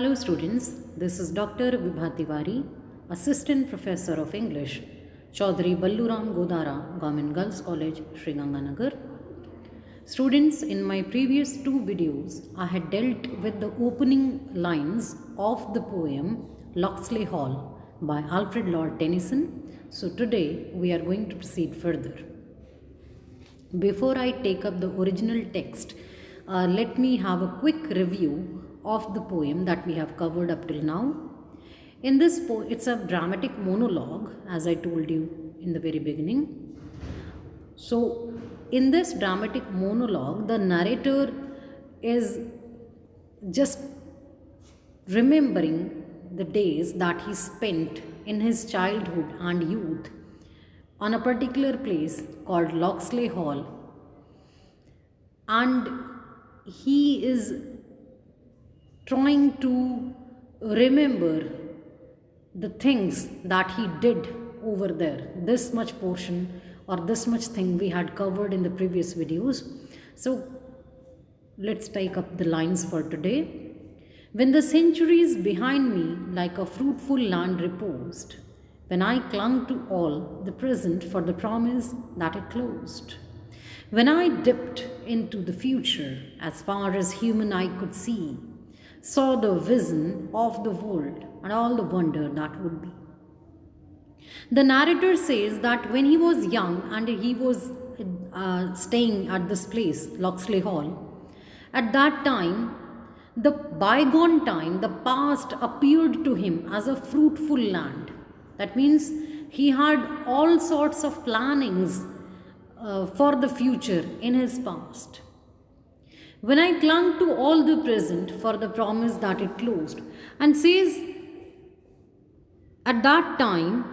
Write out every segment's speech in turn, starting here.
Hello students, this is Dr. Vibha Tiwari, Assistant Professor of English, Chaudhary Balluram Godara, Government Girls College, Sri Ganganagar. Students, in my previous two videos, I had dealt with the opening lines of the poem Locksley Hall by Alfred Lord Tennyson. So today we are going to proceed further. Before I take up the original text, let me have a quick review of the poem that we have covered up till now. In this poem, it's a dramatic monologue, as I told you in the very beginning. So, in this dramatic monologue, the narrator is just remembering the days that he spent in his childhood and youth on a particular place called Locksley Hall, and he is trying to remember the things that he did over there. This much portion or this much thing we had covered in the previous videos. So let's take up the lines for today. When the centuries behind me like a fruitful land reposed, when I clung to all the present for the promise that it closed, when I dipped into the future as far as human eye could see, saw the vision of the world and all the wonder that would be. The narrator says that when he was young and he was staying at this place, Locksley Hall, at that time, the bygone time, the past appeared to him as a fruitful land. That means he had all sorts of plannings for the future in his past. When I clung to all the present for the promise that it closed, and says at that time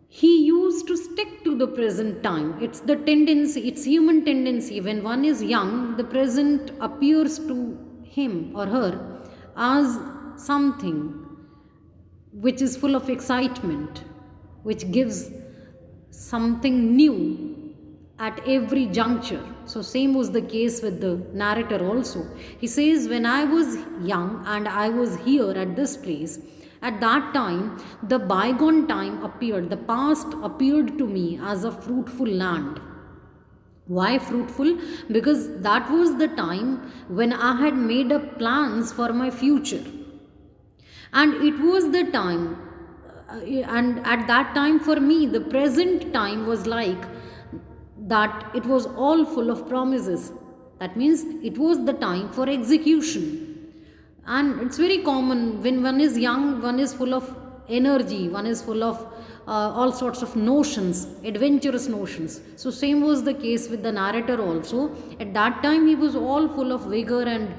he used to stick to the present time. It's the tendency, it's human tendency. When one is young, the present appears to him or her as something which is full of excitement, which gives something new at every juncture. So same was the case with the narrator also. He says, when I was young and I was here at this place, at that time, the bygone time appeared, the past appeared to me as a fruitful land. Why fruitful? Because that was the time when I had made up plans for my future. And it was the time, and at that time for me, the present time was like that it was all full of promises. That means it was the time for execution. And it's very common when one is young, one is full of energy, one is full of all sorts of notions, adventurous notions. So same was the case with the narrator also. At that time he was all full of vigor and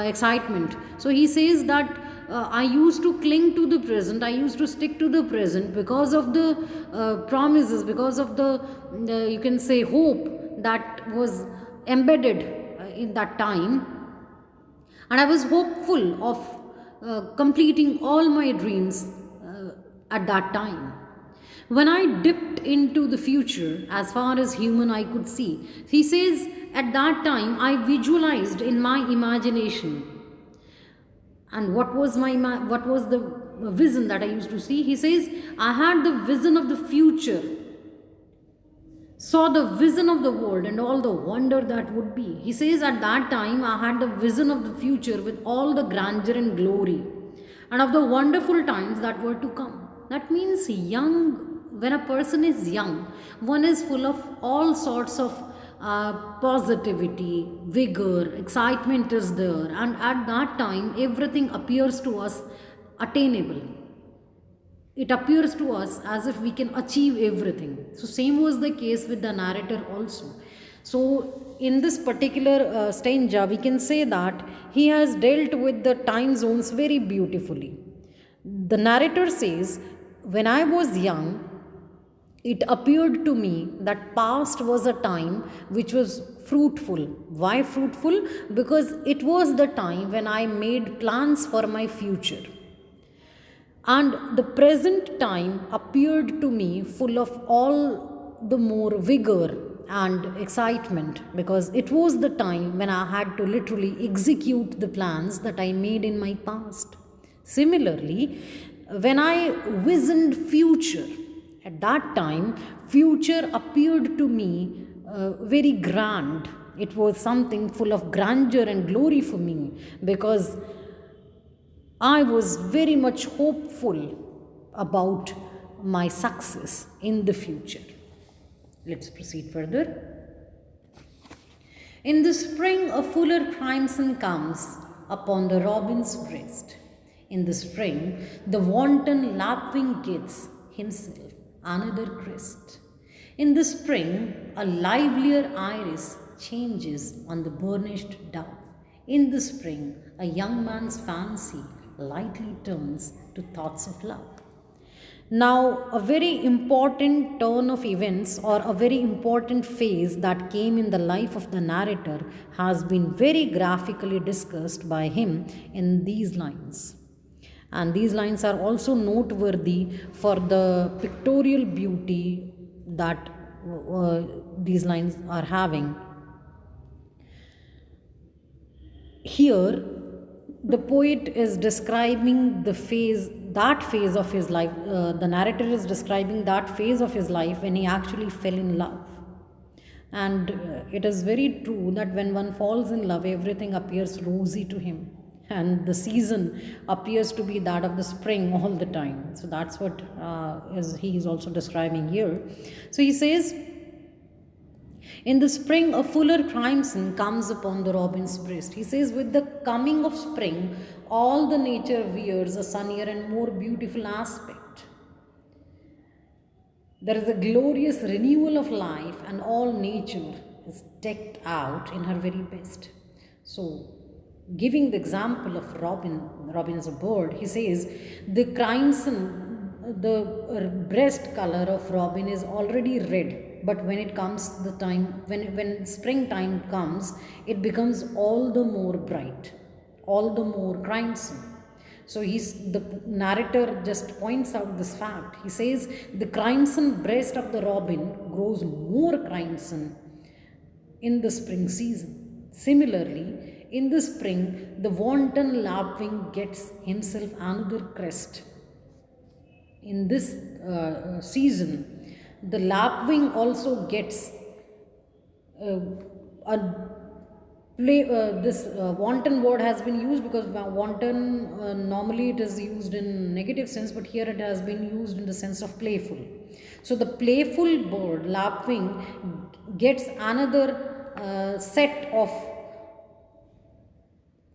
excitement. So he says that I used to cling to the present, I used to stick to the present because of the promises, because of the you can say hope that was embedded in that time. And I was hopeful of completing all my dreams at that time. When I dipped into the future as far as human eye could see, he says, at that time I visualized in my imagination. And what was the vision that I used to see? He says, I had the vision of the future, saw the vision of the world and all the wonder that would be. He says, at that time I had the vision of the future with all the grandeur and glory and of the wonderful times that were to come. That means when a person is young, one is full of all sorts of positivity, vigor, excitement is there, and at that time everything appears to us attainable. It appears to us as if we can achieve everything. So same was the case with the narrator also. So in this particular stanza, we can say that he has dealt with the time zones very beautifully. The narrator says, when I was young, it appeared to me that past was a time which was fruitful. Why fruitful? Because it was the time when I made plans for my future. And the present time appeared to me full of all the more vigor and excitement, because it was the time when I had to literally execute the plans that I made in my past. Similarly, when I visioned future, at that time, future appeared to me very grand. It was something full of grandeur and glory for me, because I was very much hopeful about my success in the future. Let's proceed further. In the spring, a fuller crimson comes upon the robin's breast. In the spring, the wanton lapwing gets himself another crest. In the spring, a livelier iris changes on the burnished dove. In the spring, a young man's fancy lightly turns to thoughts of love. Now, a very important turn of events or a very important phase that came in the life of the narrator has been very graphically discussed by him in these lines. And these lines are also noteworthy for the pictorial beauty that these lines are having. Here, the poet is describing that phase of his life. The narrator is describing that phase of his life when he actually fell in love. And it is very true that when one falls in love, everything appears rosy to him. And the season appears to be that of the spring all the time. So that's what he is also describing here. So he says, in the spring, a fuller crimson comes upon the robin's breast. He says, with the coming of spring, all the nature wears a sunnier and more beautiful aspect. There is a glorious renewal of life, and all nature is decked out in her very best. So, giving the example of robin is a bird, he says, the crimson, the breast color of robin is already red. But when it comes the time, when springtime comes, it becomes all the more bright, all the more crimson. So the narrator just points out this fact. He says the crimson breast of the robin grows more crimson in the spring season. Similarly, in the spring, the wanton lapwing gets himself another crest. In this season, the lapwing also gets this wanton word has been used because wanton normally it is used in negative sense, but here it has been used in the sense of playful. So the playful bird lapwing gets another set of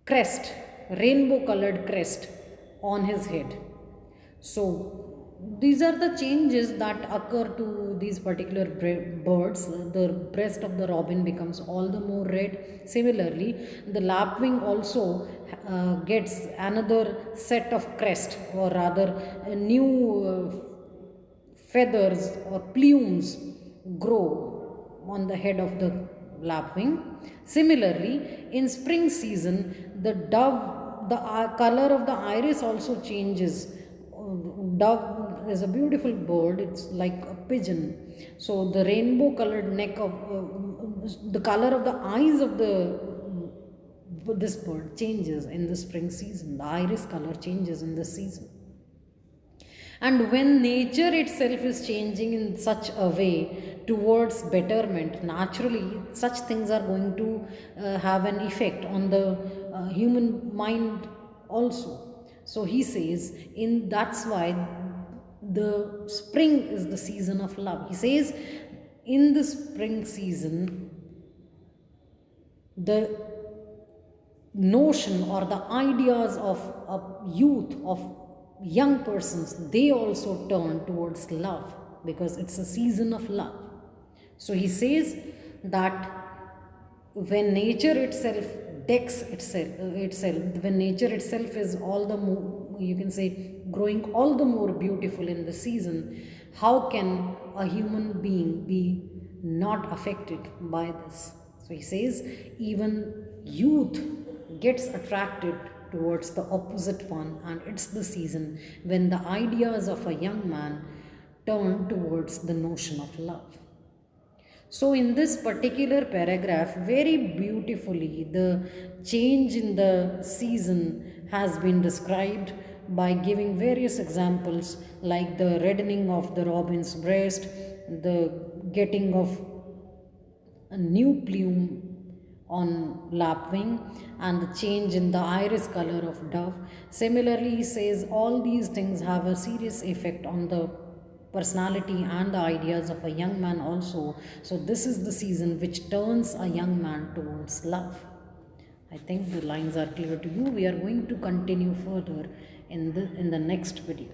crest, rainbow colored crest on his head. So these are the changes that occur to these particular birds. The breast of the robin becomes all the more red. Similarly, the lapwing also gets another set of crest, or rather new feathers or plumes grow on the head of the lapwing. Similarly, in spring season, the dove, the color of the iris also changes. Dove is a beautiful bird, it's like a pigeon. So the rainbow colored neck of the color of the eyes of this bird changes in the spring season. The iris color changes in the season. And when nature itself is changing in such a way towards betterment, naturally such things are going to have an effect on the human mind also. So he says, that's why the spring is the season of love. He says, in the spring season, the notion or the ideas of youth, of young persons, they also turn towards love because it's a season of love. So he says that when nature itself decks itself, when nature itself is all the more, you can say, growing all the more beautiful in the season, how can a human being be not affected by this? So he says even youth gets attracted towards the opposite one, and it's the season when the ideas of a young man turn towards the notion of love. So, in this particular paragraph, very beautifully, the change in the season has been described by giving various examples like the reddening of the robin's breast, the getting of a new plume on lapwing, and the change in the iris color of dove. Similarly, he says all these things have a serious effect on the personality and the ideas of a young man also. So this is the season which turns a young man towards love. I think the lines are clear to you. We are going to continue further in the next video.